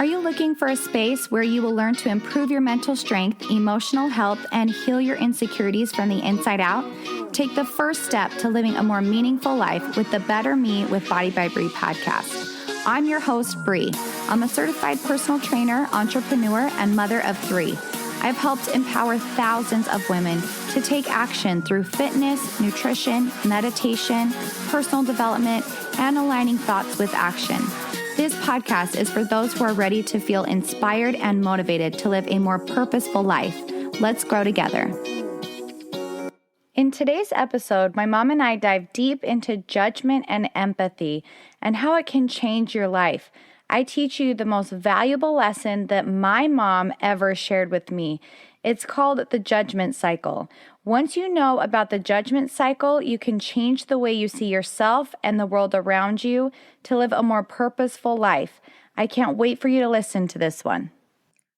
Are you looking for a space where you will learn to improve your mental strength, emotional health, and heal your insecurities from the inside out? Take the first step to living a more meaningful life with the Better Me with Body by Bree podcast. I'm your host, Bree. I'm a certified personal trainer, entrepreneur, and mother of 3. I've helped empower thousands of women to take action through fitness, nutrition, meditation, personal development, and aligning thoughts with action. This podcast is for those who are ready to feel inspired and motivated to live a more purposeful life. Let's grow together. In today's episode, my mom and I dive deep into judgment and empathy and how it can change your life. I teach you the most valuable lesson that my mom ever shared with me. It's called the judgment cycle. Once you know about the judgment cycle, you can change the way you see yourself and the world around you to live a more purposeful life. I can't wait for you to listen to this one.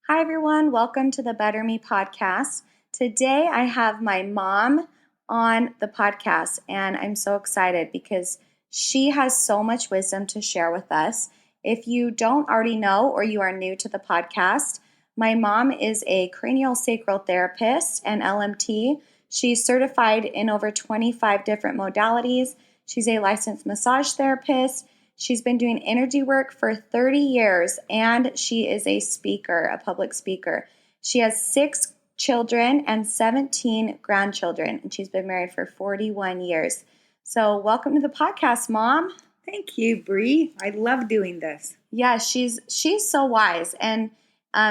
Hi, everyone. Welcome to the Better Me podcast. Today, I have my mom on the podcast, and I'm so excited because she has so much wisdom to share with us. If you don't already know or you are new to the podcast, my mom is a cranialsacral therapist and LMT. She's certified in over 25 different modalities. She's a licensed massage therapist. She's been doing energy work for 30 years, and she is a speaker, a public speaker. She has 6 children and 17 grandchildren, and she's been married for 41 years. So welcome to the podcast, Mom. Thank you, Bree. I love doing this. Yeah, she's so wise. And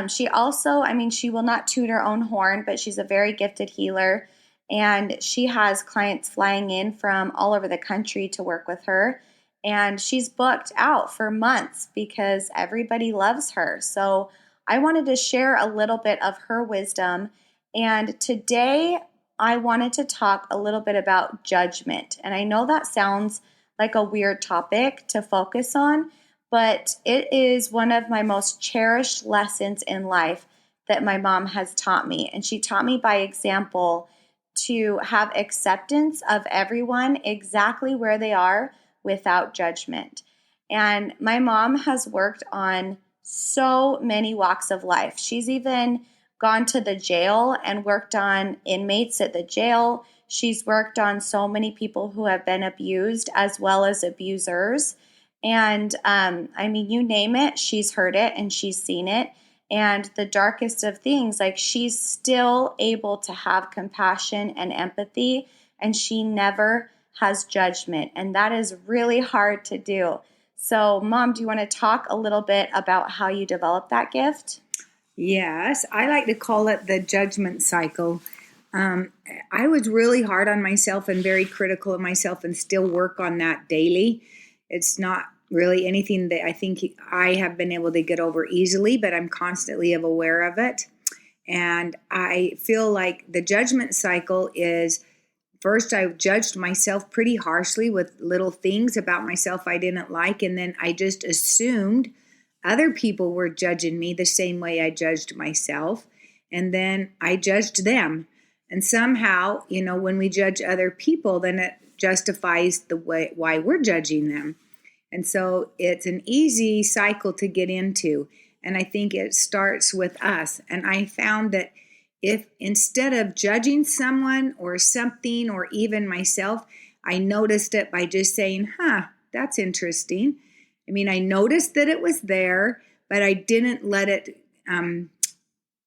she also, she will not toot her own horn, but she's a very gifted healer. And she has clients flying in from all over the country to work with her. And she's booked out for months because everybody loves her. So I wanted to share a little bit of her wisdom. And today I wanted to talk a little bit about judgment. And I know that sounds like a weird topic to focus on, but it is one of my most cherished lessons in life that my mom has taught me. And she taught me by example to have acceptance of everyone exactly where they are without judgment. And my mom has worked on so many walks of life. She's even gone to the jail and worked on inmates at the jail. She's worked on so many people who have been abused as well as abusers. And you name it, she's heard it and she's seen it. And the darkest of things, like she's still able to have compassion and empathy, and she never has judgment. And that is really hard to do. So, Mom, do you want to talk a little bit about how you developed that gift? Yes, I like to call it the judgment cycle. I was really hard on myself and very critical of myself and still work on that daily. It's not really anything that I think I have been able to get over easily, but I'm constantly aware of it. And I feel like the judgment cycle is, first I judged myself pretty harshly with little things about myself I didn't like, and then I just assumed other people were judging me the same way I judged myself, and then I judged them. And somehow, when we judge other people, then it justifies the way why we're judging them. And so it's an easy cycle to get into. And I think it starts with us. And I found that if instead of judging someone or something or even myself, I noticed it by just saying, that's interesting. I noticed that it was there, but I didn't let it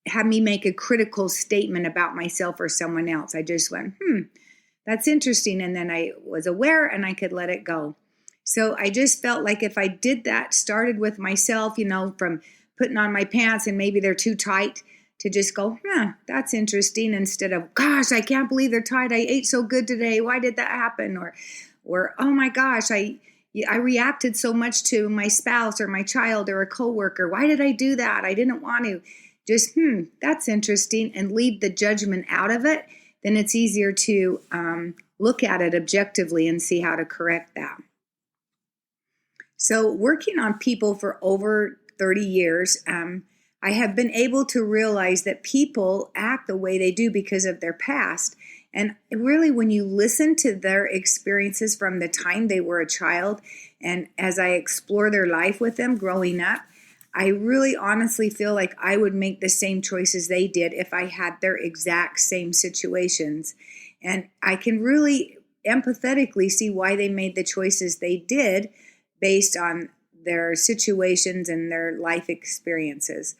have me make a critical statement about myself or someone else. I just went, that's interesting. And then I was aware and I could let it go. So I just felt like if I did that, started with myself, from putting on my pants and maybe they're too tight, to just go, that's interesting, instead of, gosh, I can't believe they're tight. I ate so good today. Why did that happen? Or oh my gosh, I reacted so much to my spouse or my child or a coworker. Why did I do that? I didn't want to. Just, that's interesting, and leave the judgment out of it. Then it's easier to look at it objectively and see how to correct that. So working on people for over 30 years, I have been able to realize that people act the way they do because of their past. And really, when you listen to their experiences from the time they were a child, and as I explore their life with them growing up, I really honestly feel like I would make the same choices they did if I had their exact same situations. And I can really empathetically see why they made the choices they did based on their situations and their life experiences.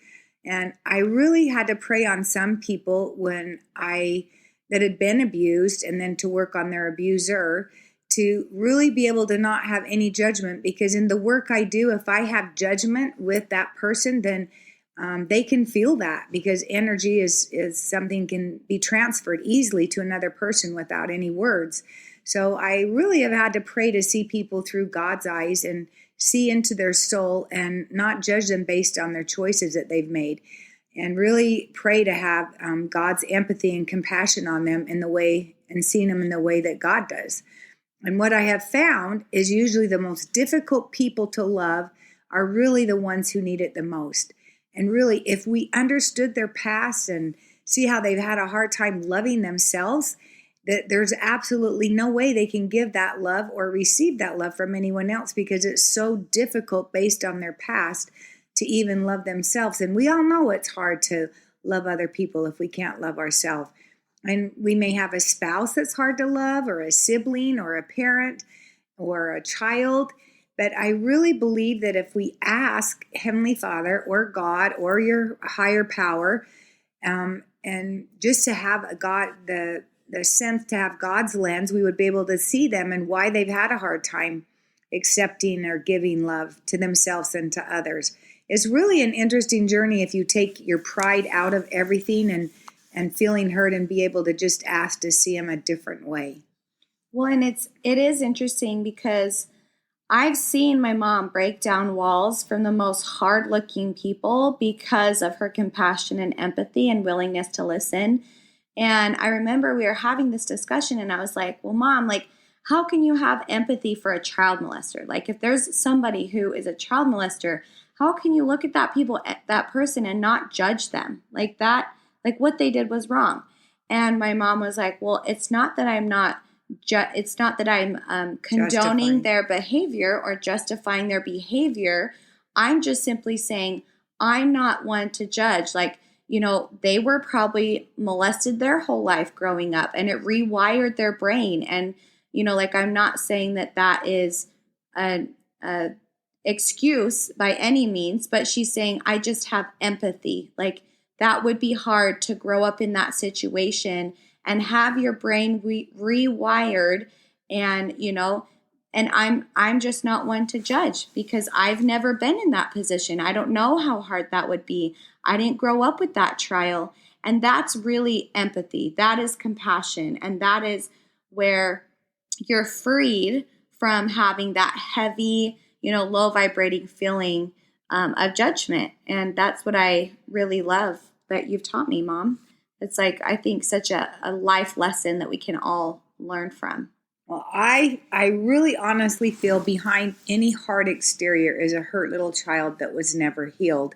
And I really had to pray on some people that had been abused, and then to work on their abuser, to really be able to not have any judgment, because in the work I do, if I have judgment with that person, then they can feel that, because energy is something can be transferred easily to another person without any words. So I really have had to pray to see people through God's eyes and see into their soul and not judge them based on their choices that they've made, and really pray to have God's empathy and compassion on them in the way, and seeing them in the way that God does. And what I have found is usually the most difficult people to love are really the ones who need it the most. And really, if we understood their past and see how they've had a hard time loving themselves, that there's absolutely no way they can give that love or receive that love from anyone else, because it's so difficult based on their past to even love themselves. And we all know it's hard to love other people if we can't love ourselves. And we may have a spouse that's hard to love, or a sibling, or a parent, or a child. But I really believe that if we ask Heavenly Father or God or your higher power, and just to have a God, the sense to have God's lens, we would be able to see them and why they've had a hard time accepting or giving love to themselves and to others. It's really an interesting journey if you take your pride out of everything and feeling hurt, and be able to just ask to see them a different way. Well, and it is interesting because I've seen my mom break down walls from the most hard-looking people because of her compassion and empathy and willingness to listen. And I remember we were having this discussion, and I was like, well, Mom, like, how can you have empathy for a child molester? Like, if there's somebody who is a child molester, how can you look at that person and not judge them like that? Like, what they did was wrong. And my mom was like, well, it's not that I'm condoning their behavior or justifying their behavior. I'm just simply saying I'm not one to judge. Like, they were probably molested their whole life growing up, and it rewired their brain. And, like, I'm not saying that is an excuse by any means, but she's saying I just have empathy. Like, that would be hard to grow up in that situation and have your brain rewired, and I'm just not one to judge, because I've never been in that position. I don't know how hard that would be. I didn't grow up with that trial. And that's really empathy. That is compassion. And that is where you're freed from having that heavy, low vibrating feeling of judgment. And that's what I really love that you've taught me, Mom. It's like, I think, such a life lesson that we can all learn from. Well, I really honestly feel behind any hard exterior is a hurt little child that was never healed.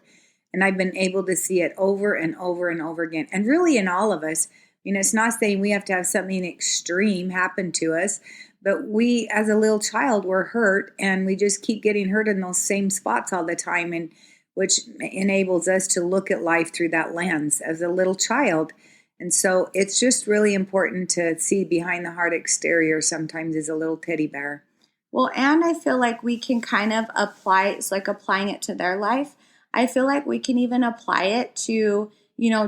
And I've been able to see it over and over and over again. And really in all of us, it's not saying we have to have something extreme happen to us, but we, as a little child, were hurt, and we just keep getting hurt in those same spots all the time, and which enables us to look at life through that lens as a little child. And so it's just really important to see behind the hard exterior sometimes is a little teddy bear. Well, and I feel like we can kind of it's like applying it to their life. I feel like we can even apply it to,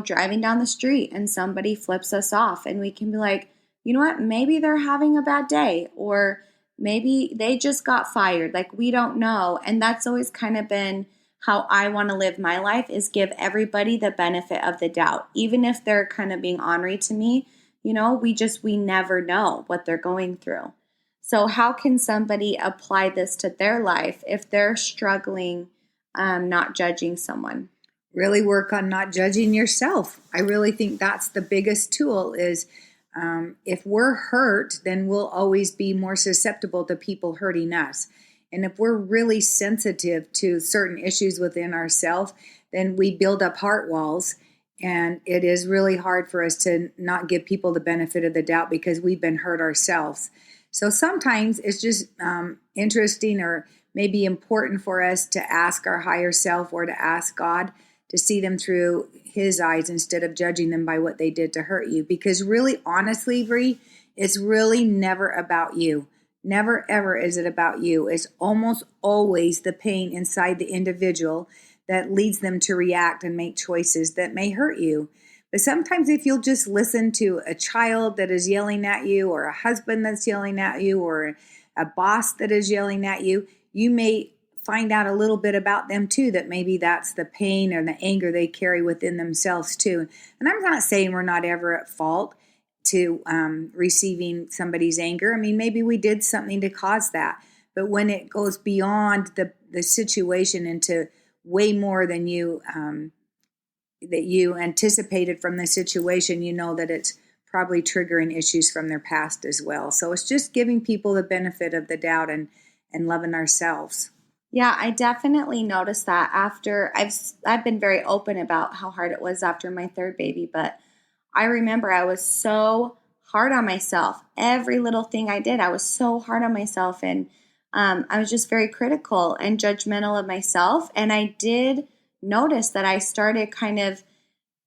driving down the street and somebody flips us off, and we can be like, you know what, maybe they're having a bad day, or maybe they just got fired. Like, we don't know. And that's always kind of been how I want to live my life, is give everybody the benefit of the doubt. Even if they're kind of being ornery to me, we never know what they're going through. So how can somebody apply this to their life if they're struggling not judging someone? Really work on not judging yourself. I really think that's the biggest tool is if we're hurt, then we'll always be more susceptible to people hurting us. And if we're really sensitive to certain issues within ourselves, then we build up heart walls. And it is really hard for us to not give people the benefit of the doubt because we've been hurt ourselves. So sometimes it's just interesting or may be important for us to ask our higher self or to ask God to see them through his eyes instead of judging them by what they did to hurt you. Because really, honestly, Bree, it's really never about you. Never, ever is it about you. It's almost always the pain inside the individual that leads them to react and make choices that may hurt you. But sometimes if you'll just listen to a child that is yelling at you, or a husband that's yelling at you, or a boss that is yelling at you, you may find out a little bit about them too, that maybe that's the pain or the anger they carry within themselves too. And I'm not saying we're not ever at fault to receiving somebody's anger. I mean, maybe we did something to cause that. But when it goes beyond the situation into way more than you that you anticipated from the situation, you know that it's probably triggering issues from their past as well. So it's just giving people the benefit of the doubt and loving ourselves. Yeah, I definitely noticed that after I've been very open about how hard it was after my third baby, but I remember I was so hard on myself. Every little thing I did, I was so hard on myself, and I was just very critical and judgmental of myself. And I did notice that I started kind of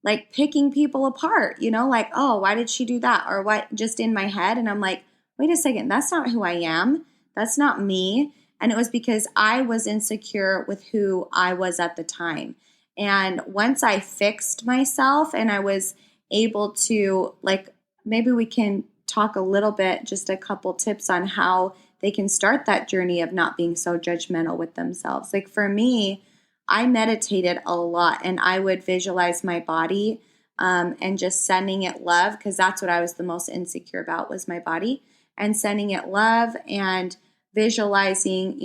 like picking people apart, like, oh, why did she do that? Or what, just in my head. And I'm like, wait a second, that's not who I am. That's not me. And it was because I was insecure with who I was at the time. And once I fixed myself and I was able to, like, maybe we can talk a little bit, just a couple tips on how they can start that journey of not being so judgmental with themselves. Like for me, I meditated a lot, and I would visualize my body and just sending it love, because that's what I was the most insecure about, was my body, and sending it love and visualizing,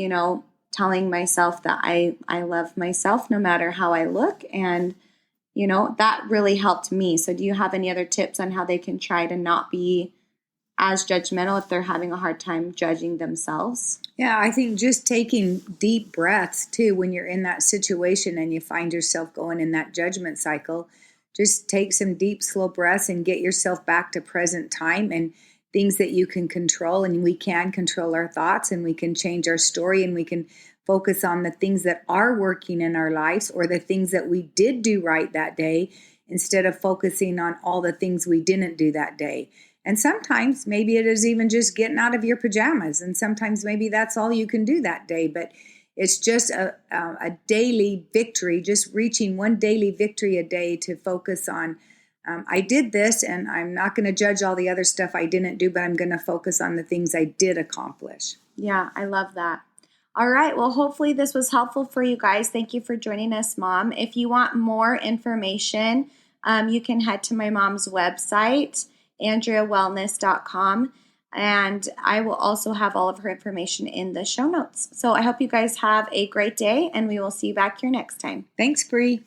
telling myself that I love myself no matter how I look. And, that really helped me. So do you have any other tips on how they can try to not be as judgmental if they're having a hard time judging themselves? Yeah, I think just taking deep breaths too when you're in that situation and you find yourself going in that judgment cycle. Just take some deep, slow breaths and get yourself back to present time and things that you can control. And we can control our thoughts, and we can change our story, and we can focus on the things that are working in our lives, or the things that we did do right that day, instead of focusing on all the things we didn't do that day. And sometimes maybe it is even just getting out of your pajamas. And sometimes maybe that's all you can do that day. But it's just a daily victory, just reaching one daily victory a day to focus on, I did this, and I'm not going to judge all the other stuff I didn't do, but I'm going to focus on the things I did accomplish. Yeah, I love that. All right. Well, hopefully this was helpful for you guys. Thank you for joining us, Mom. If you want more information, you can head to my mom's website, AndreaWellness.com, and I will also have all of her information in the show notes. So I hope you guys have a great day, and we will see you back here next time. Thanks, Bree.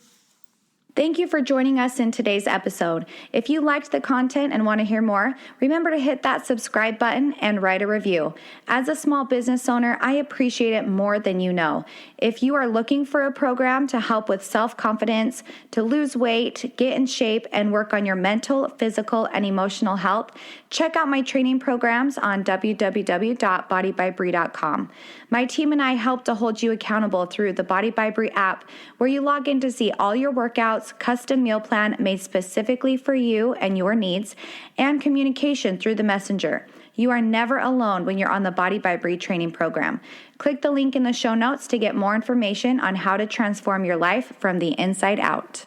Thank you for joining us in today's episode. If you liked the content and want to hear more, remember to hit that subscribe button and write a review. As a small business owner, I appreciate it more than you know. If you are looking for a program to help with self-confidence, to lose weight, get in shape, and work on your mental, physical, and emotional health, check out my training programs on www.bodybybree.com. My team and I help to hold you accountable through the Body by Bree app, where you log in to see all your workouts, custom meal plan made specifically for you and your needs, and communication through the messenger. You are never alone when you're on the Body by Bree training program. Click the link in the show notes to get more information on how to transform your life from the inside out.